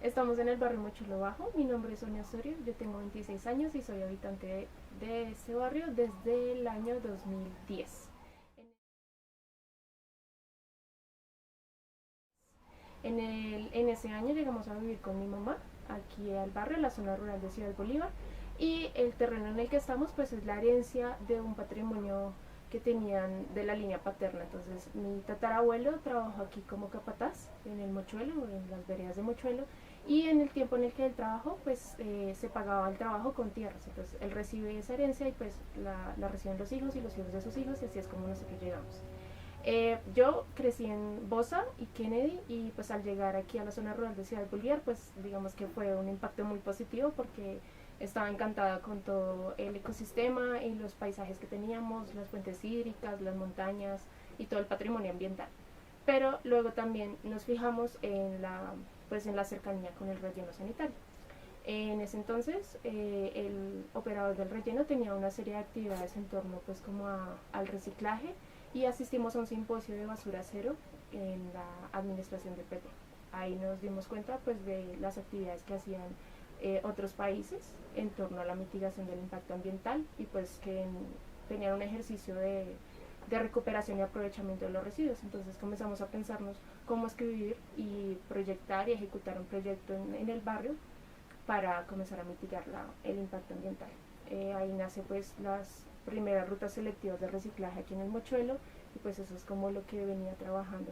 Estamos en el barrio Mochuelo Bajo. Mi nombre es Sonia Osorio, yo tengo 26 años y soy habitante de este barrio desde el año 2010. En ese año llegamos a vivir con mi mamá aquí al barrio, en la zona rural de Ciudad Bolívar, y el terreno en el que estamos pues es la herencia de un patrimonio que tenían de la línea paterna. Entonces mi tatarabuelo trabajó aquí como capataz en el Mochuelo, en las veredas de Mochuelo, y en el tiempo en el que él trabajó pues se pagaba el trabajo con tierras. Entonces él recibe esa herencia y pues la reciben los hijos y los hijos de sus hijos, y así es como nosotros llegamos. Yo crecí en Bosa y Kennedy, y pues al llegar aquí a la zona rural de Ciudad Bolívar pues digamos que fue un impacto muy positivo porque estaba encantada con todo el ecosistema y los paisajes que teníamos, las fuentes hídricas, las montañas y todo el patrimonio ambiental. Pero luego también nos fijamos en la cercanía con el relleno sanitario. En ese entonces, el operador del relleno tenía una serie de actividades en torno pues como al reciclaje, y asistimos a un simposio de basura cero en la administración de PT. Ahí nos dimos cuenta pues de las actividades que hacían otros países en torno a la mitigación del impacto ambiental, y pues que tenían un ejercicio de recuperación y aprovechamiento de los residuos. Entonces comenzamos a pensarnos cómo escribir y proyectar y ejecutar un proyecto en el barrio para comenzar a mitigar el impacto ambiental. Ahí nace pues las primeras rutas selectivas de reciclaje aquí en el Mochuelo, y pues eso es como lo que venía trabajando.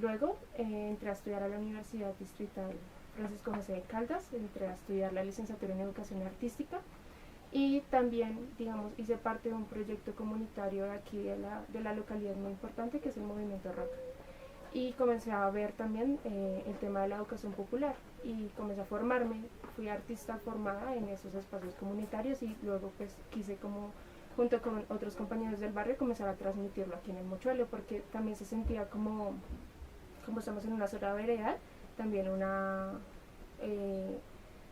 Luego entré a estudiar a la Universidad Distrital Francisco José de Caldas, entré a estudiar la licenciatura en Educación Artística, y también, digamos, hice parte de un proyecto comunitario de aquí de la localidad muy importante, que es el Movimiento Rock. Y comencé a ver también el tema de la educación popular, y comencé a formarme. Fui artista formada en esos espacios comunitarios, y luego pues quise como junto con otros compañeros del barrio comenzar a transmitirlo aquí en el Mochuelo, porque también se sentía como estamos en una zona veredal, también eh,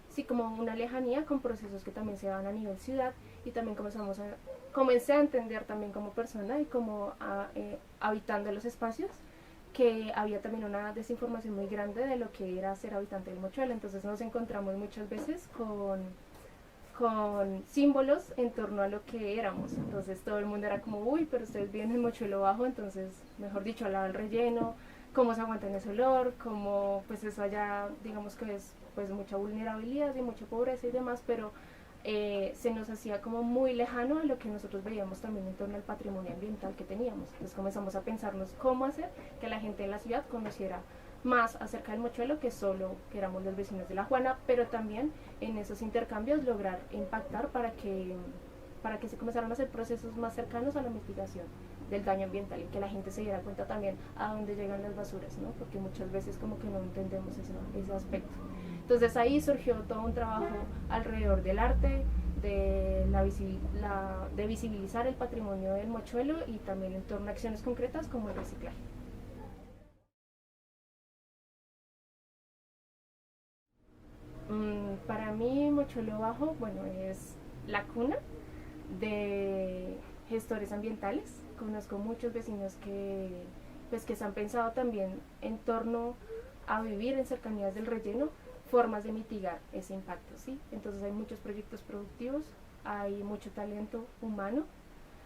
sí, como una lejanía con procesos que también se dan a nivel ciudad. Y también comencé a entender también como persona y como habitando los espacios, que había también una desinformación muy grande de lo que era ser habitante del Mochuelo. Entonces nos encontramos muchas veces con símbolos en torno a lo que éramos. Entonces todo el mundo era como, uy, pero ustedes viven en Mochuelo Bajo, entonces, mejor dicho, al lado del relleno, cómo se aguantan ese olor, cómo pues eso allá, digamos que es pues mucha vulnerabilidad y mucha pobreza y demás, pero se nos hacía como muy lejano a lo que nosotros veíamos también en torno al patrimonio ambiental que teníamos. Entonces comenzamos a pensarnos cómo hacer que la gente en la ciudad conociera más acerca del Mochuelo que solo que éramos los vecinos de La Juana, pero también en esos intercambios lograr impactar para que se comenzaran a hacer procesos más cercanos a la mitigación del daño ambiental, y que la gente se diera cuenta también a dónde llegan las basuras, ¿no? Porque muchas veces como que no entendemos ese aspecto. Entonces ahí surgió todo un trabajo alrededor del arte, de visibilizar el patrimonio del Mochuelo, y también en torno a acciones concretas como el reciclaje. Para mí Mochuelo Bajo, bueno, es la cuna de gestores ambientales. Conozco muchos vecinos que se han pensado también en torno a vivir en cercanías del relleno, formas de mitigar ese impacto, ¿sí? Entonces hay muchos proyectos productivos, hay mucho talento humano,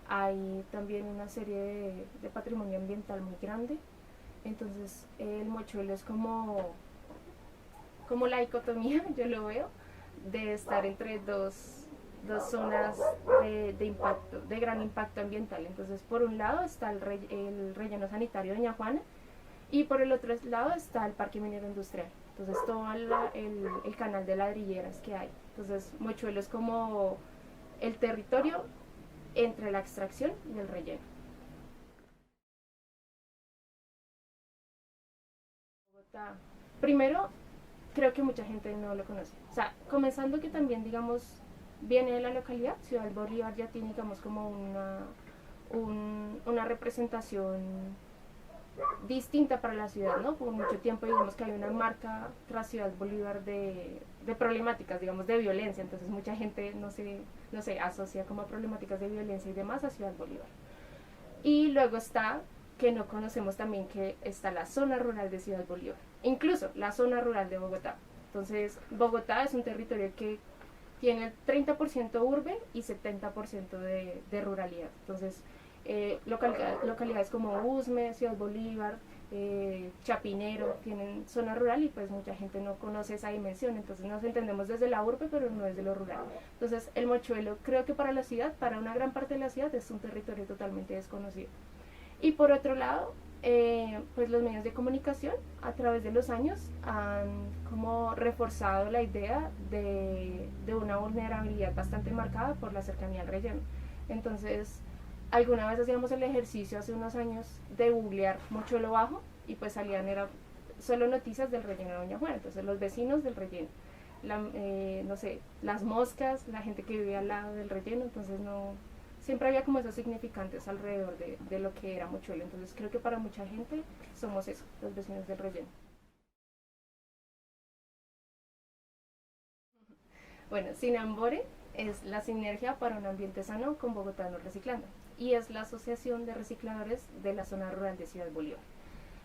hay también una serie de patrimonio ambiental muy grande. Entonces el Mochuelo es como la dicotomía, yo lo veo, de estar entre dos zonas de impacto, de gran impacto ambiental. Entonces, por un lado está el relleno sanitario de Doña Juana, y por el otro lado está el Parque Minero Industrial. Entonces, todo el canal de ladrilleras que hay. Entonces, Mochuelo es como el territorio entre la extracción y el relleno. Bogotá. Primero, creo que mucha gente no lo conoce. O sea, comenzando que también, digamos, viene de la localidad, Ciudad Bolívar ya tiene, digamos, como una representación distinta para la ciudad, ¿no? Por mucho tiempo, digamos que hay una marca tras Ciudad Bolívar de problemáticas, digamos, de violencia. Entonces mucha gente no se asocia como a problemáticas de violencia y demás a Ciudad Bolívar. Y luego está que no conocemos también que está la zona rural de Ciudad Bolívar. incluso la zona rural de Bogotá. Entonces, Bogotá es un territorio que tiene 30% urbe y 70% de ruralidad. Entonces, localidades como Usme, Ciudad Bolívar, Chapinero, tienen zona rural y pues mucha gente no conoce esa dimensión, entonces nos entendemos desde la urbe pero no desde lo rural. Entonces el Mochuelo creo que para la ciudad, para una gran parte de la ciudad es un territorio totalmente desconocido. Y por otro lado, pues los medios de comunicación a través de los años han como reforzado la idea de una vulnerabilidad bastante marcada por la cercanía al relleno. Entonces, alguna vez hacíamos el ejercicio hace unos años de googlear Mochuelo Bajo y pues salían era solo noticias del relleno de Doña Juana, entonces los vecinos del relleno, no sé, las moscas, la gente que vivía al lado del relleno, entonces no, siempre había como esos significantes alrededor de lo que era Mochuelo, entonces creo que para mucha gente somos eso, los vecinos del relleno. Bueno, Sinambore es la sinergia para un ambiente sano con bogotanos reciclando y es la asociación de recicladores de la zona rural de Ciudad Bolívar.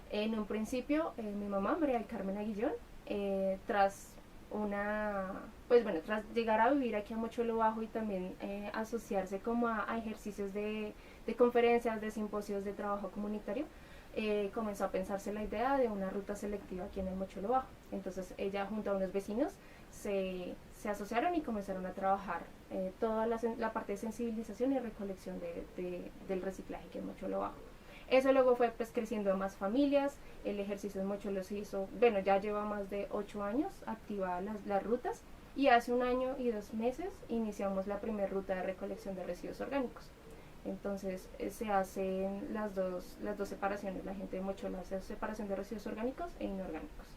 En un principio, mi mamá, María del Carmen Aguillón, tras pues bueno, tras llegar a vivir aquí a Mochuelo Bajo y también asociarse como a ejercicios de conferencias, de simposios de trabajo comunitario, comenzó a pensarse la idea de una ruta selectiva aquí en el Mochuelo Bajo. Entonces ella junto a unos vecinos se asociaron y comenzaron a trabajar toda la parte de sensibilización y recolección del reciclaje que en Mochuelo Bajo. Eso luego fue pues creciendo a más familias, el ejercicio en Mochuelo se hizo, bueno, ya lleva más de 8 años activadas las rutas y hace 1 año y 2 meses iniciamos la primera ruta de recolección de residuos orgánicos. Entonces se hacen las dos separaciones, la gente de Mochuelo hace separación de residuos orgánicos e inorgánicos.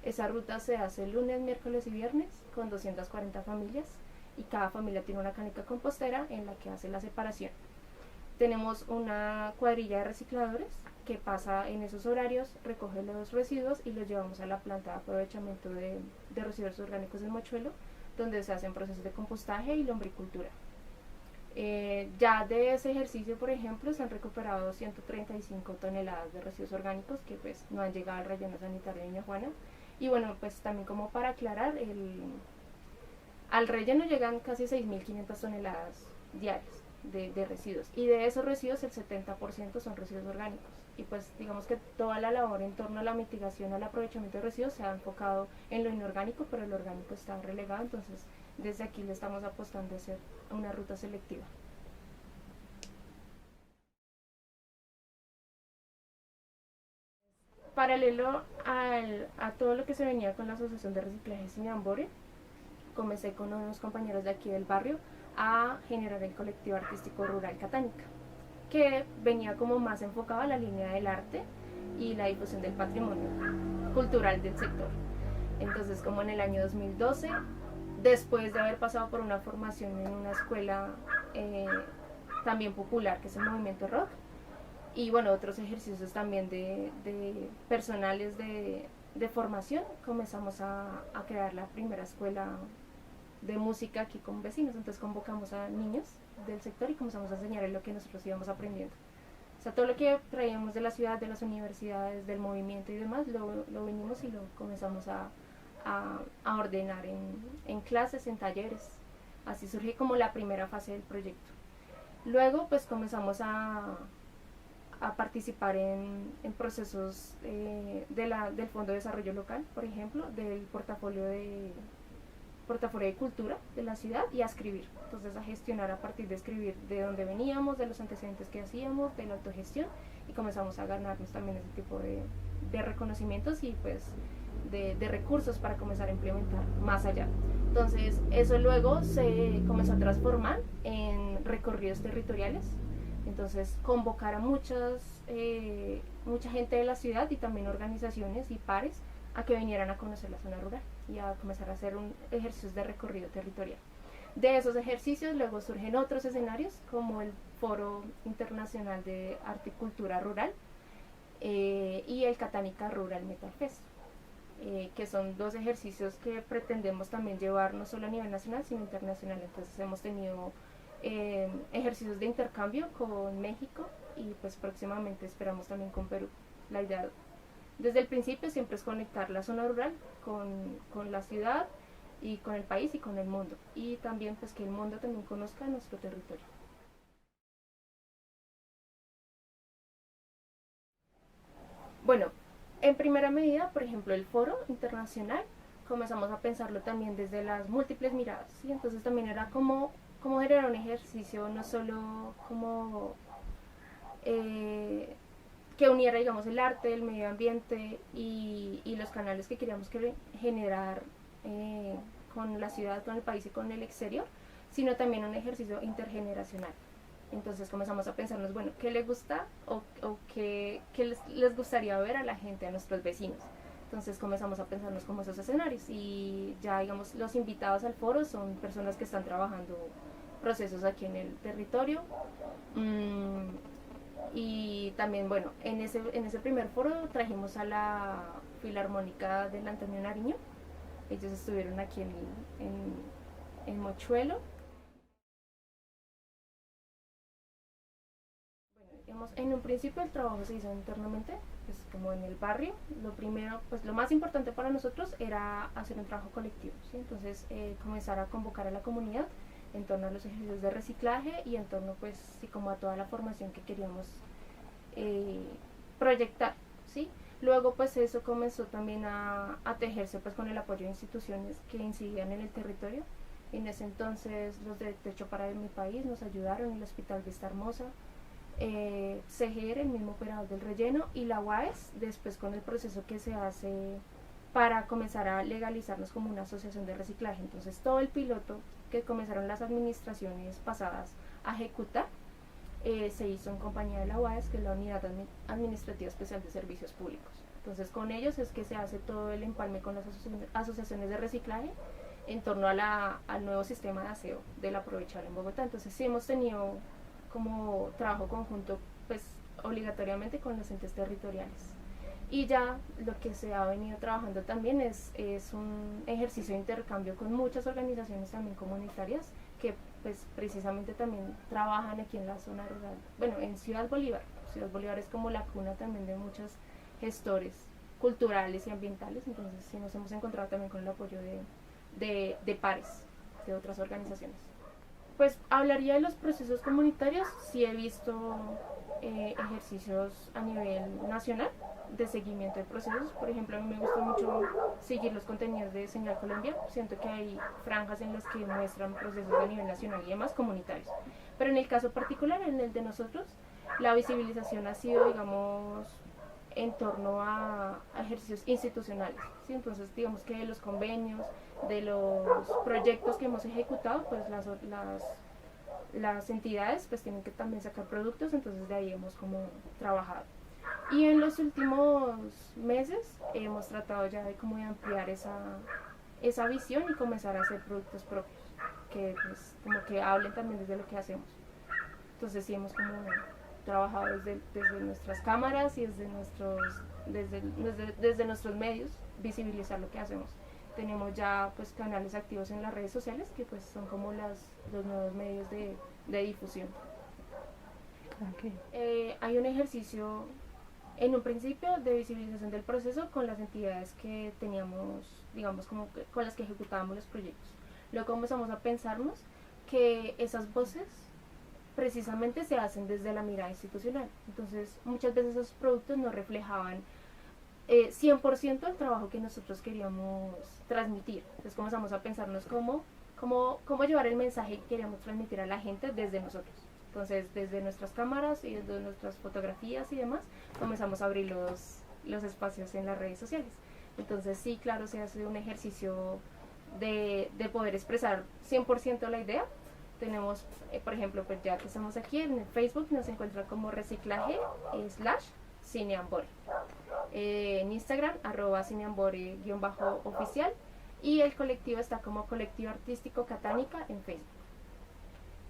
Esa ruta se hace lunes, miércoles y viernes con 240 familias y cada familia tiene una canica compostera en la que hace la separación. Tenemos una cuadrilla de recicladores que pasa en esos horarios, recoge los residuos y los llevamos a la planta de aprovechamiento de residuos orgánicos del Mochuelo, donde se hacen procesos de compostaje y lombricultura. Ya de ese ejercicio, por ejemplo, se han recuperado 135 toneladas de residuos orgánicos que pues no han llegado al relleno sanitario de Doña Juana. Y bueno, pues también como para aclarar, al relleno llegan casi 6.500 toneladas diarias de residuos. Y de esos residuos el 70% son residuos orgánicos. Y pues digamos que toda la labor en torno a la mitigación, al aprovechamiento de residuos se ha enfocado en lo inorgánico, pero el orgánico está relegado. Entonces desde aquí le estamos apostando a hacer una ruta selectiva. Paralelo a todo lo que se venía con la Asociación de Reciclaje Sinambore, comencé con unos compañeros de aquí del barrio a generar el colectivo artístico rural Catánica, que venía como más enfocado a la línea del arte y la difusión del patrimonio cultural del sector. Entonces, como en el año 2012, después de haber pasado por una formación en una escuela también popular, que es el Movimiento Rock, y bueno, otros ejercicios también de personales de formación, comenzamos a crear la primera escuela de música aquí con vecinos. Entonces convocamos a niños del sector y comenzamos a enseñarles lo que nosotros íbamos aprendiendo. O sea, todo lo que traíamos de la ciudad, de las universidades, del movimiento y demás, lo vinimos y lo comenzamos a ordenar en clases, en talleres. Así surge como la primera fase del proyecto. Luego pues comenzamos a participar en procesos del Fondo de Desarrollo Local, por ejemplo, del portafolio de cultura de la ciudad y a escribir. Entonces a gestionar a partir de escribir de dónde veníamos, de los antecedentes que hacíamos, de la autogestión y comenzamos a ganarnos también ese tipo de reconocimientos y pues de recursos para comenzar a implementar más allá. Entonces eso luego se comenzó a transformar en recorridos territoriales. Entonces convocar a mucha gente de la ciudad y también organizaciones y pares a que vinieran a conocer la zona rural y a comenzar a hacer ejercicios de recorrido territorial. De esos ejercicios luego surgen otros escenarios como el Foro Internacional de Arte y Cultura Rural y el Catánica Rural Metal Fest, que son dos ejercicios que pretendemos también llevar no solo a nivel nacional sino internacional. Entonces hemos tenido ejercicios de intercambio con México y pues próximamente esperamos también con Perú. La idea desde el principio siempre es conectar la zona rural con la ciudad y con el país y con el mundo. Y también pues que el mundo también conozca nuestro territorio. Bueno, en primera medida, por ejemplo, el foro internacional, comenzamos a pensarlo también desde las múltiples miradas, ¿sí? Entonces también era como generar un ejercicio, no solo como que uniera, digamos, el arte, el medio ambiente y los canales que queríamos generar con la ciudad, con el país y con el exterior, sino también un ejercicio intergeneracional. Entonces comenzamos a pensarnos, bueno, ¿qué les gusta o qué les gustaría ver a la gente, a nuestros vecinos? Entonces comenzamos a pensarnos como esos escenarios y ya, digamos, los invitados al foro son personas que están trabajando procesos aquí en el territorio. Y también, bueno, en ese primer foro trajimos a la Filarmónica del Antonio Nariño. Ellos estuvieron aquí en Mochuelo. Digamos, en un principio el trabajo se hizo internamente, pues como en el barrio. Lo primero, pues lo más importante para nosotros era hacer un trabajo colectivo, ¿sí? Entonces comenzar a convocar a la comunidad en torno a los ejercicios de reciclaje y en torno, pues, sí, como a toda la formación que queríamos eh, proyectar, ¿sí? Luego, pues eso comenzó también a tejerse, pues, con el apoyo de instituciones que incidían en el territorio. En ese entonces los de Techo para mi país nos ayudaron, el Hospital Vista Hermosa, CGR, el mismo operador del relleno, y la UAES, después con el proceso que se hace para comenzar a legalizarnos como una asociación de reciclaje. Entonces todo el piloto que comenzaron las administraciones pasadas a ejecutar se hizo en compañía de la UAES, que es la Unidad Administrativa Especial de Servicios Públicos. Entonces con ellos es que se hace todo el empalme con las asociaciones de reciclaje en torno al nuevo sistema de aseo del aprovechable en Bogotá. Entonces sí hemos tenido como trabajo conjunto, pues obligatoriamente con los entes territoriales. Y ya lo que se ha venido trabajando también es un ejercicio de intercambio con muchas organizaciones también comunitarias que pues precisamente también trabajan aquí en la zona rural, bueno, en Ciudad Bolívar. Ciudad Bolívar es como la cuna también de muchos gestores culturales y ambientales, entonces sí nos hemos encontrado también con el apoyo de pares de otras organizaciones. Pues hablaría de los procesos comunitarios, sí he visto ejercicios a nivel nacional de seguimiento de procesos. Por ejemplo, a mí me gusta mucho seguir los contenidos de Señal Colombia. Siento que hay franjas en las que muestran procesos a nivel nacional y demás comunitarios. Pero en el caso particular, en el de nosotros, la visibilización ha sido, digamos, en torno a ejercicios institucionales, ¿sí? Entonces digamos que de los convenios, de los proyectos que hemos ejecutado, pues las entidades pues tienen que también sacar productos, entonces de ahí hemos como trabajado. Y en los últimos meses hemos tratado ya de como de ampliar esa visión y comenzar a hacer productos propios, que pues como que hablen también desde lo que hacemos. Entonces sí hemos como trabajado desde nuestras cámaras y desde nuestros medios, visibilizar lo que hacemos. Tenemos ya pues canales activos en las redes sociales que pues son como los nuevos medios de difusión. Okay. Hay un ejercicio en un principio de visibilización del proceso con las entidades que teníamos, digamos, como que, con las que ejecutábamos los proyectos. Luego comenzamos a pensarnos que esas voces precisamente se hacen desde la mirada institucional. Entonces muchas veces esos productos no reflejaban 100% el trabajo que nosotros queríamos transmitir. Entonces comenzamos a pensarnos cómo llevar el mensaje que queríamos transmitir a la gente desde nosotros. Entonces desde nuestras cámaras y desde nuestras fotografías y demás comenzamos a abrir los espacios en las redes sociales. Entonces sí, claro, se hace un ejercicio de poder expresar 100% la idea. Tenemos, por ejemplo, pues ya que estamos aquí en Facebook, nos encuentra como reciclaje /cineambore. En Instagram, @cineambore_oficial. Y el colectivo está como Colectivo Artístico Catánica en Facebook.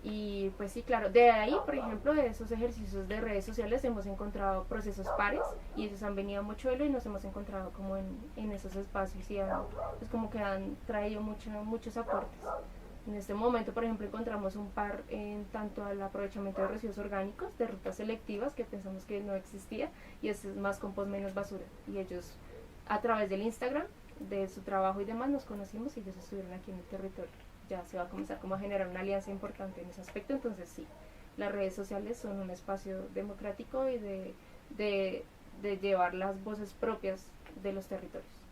Y pues sí, claro, de ahí, por ejemplo, de esos ejercicios de redes sociales hemos encontrado procesos pares y ellos han venido a Mochuelo y nos hemos encontrado como en esos espacios y pues como que han traído muchos aportes. En este momento, por ejemplo, encontramos un par en tanto al aprovechamiento de residuos orgánicos, de rutas selectivas, que pensamos que no existía, y es más compost, menos basura. Y ellos, a través del Instagram, de su trabajo y demás, nos conocimos y ellos estuvieron aquí en el territorio. Ya se va a comenzar como a generar una alianza importante en ese aspecto, entonces sí, las redes sociales son un espacio democrático y de llevar las voces propias de los territorios.